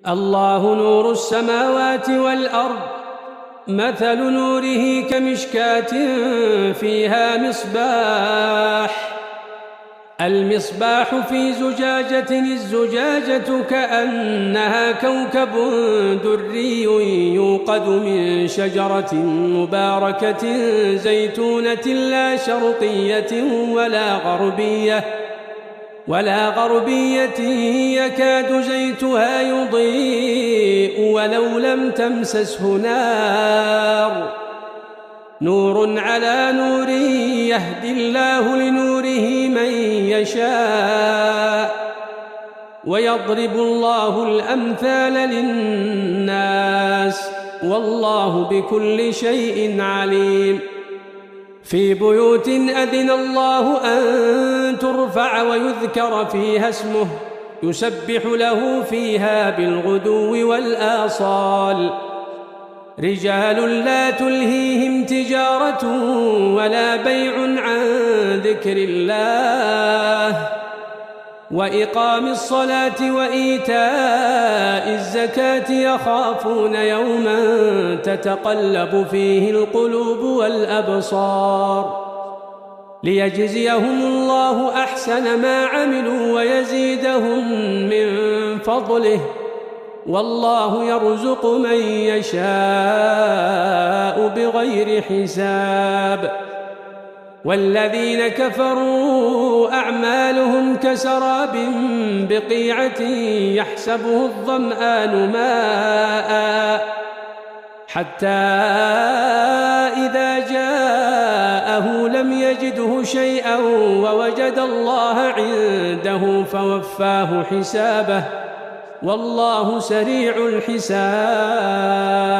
الله نور السماوات والأرض. مثل نوره كمشكاة فيها مصباح. المصباح في زجاجة، الزجاجة كأنها كوكب دري يوقد من شجرة مباركة زيتونة لا شرقية ولا غربية يكاد زيتها يضيء ولو لم تمسسه نار. نور على نور يهدي الله لنوره من يشاء ويضرب الله الأمثال للناس والله بكل شيء عليم. في بيوت أذن الله أن ترفع ويذكر فيها اسمه يسبح له فيها بالغدو والآصال. رجال لا تلهيهم تجارة ولا بيع عن ذكر الله وإقام الصلاة وإيتاء الزكاة يخافون يوما تتقلب فيه القلوب والأبصار. ليجزيهم الله أحسن ما عملوا ويزيدهم من فضله والله يرزق من يشاء بغير حساب. والذين كفروا أعمالهم كسراب بقيعة يحسبه الظمآن ماء حتى إذا جاءه لم يجده شيئا ووجد الله عنده فوفاه حسابه والله سريع الحساب.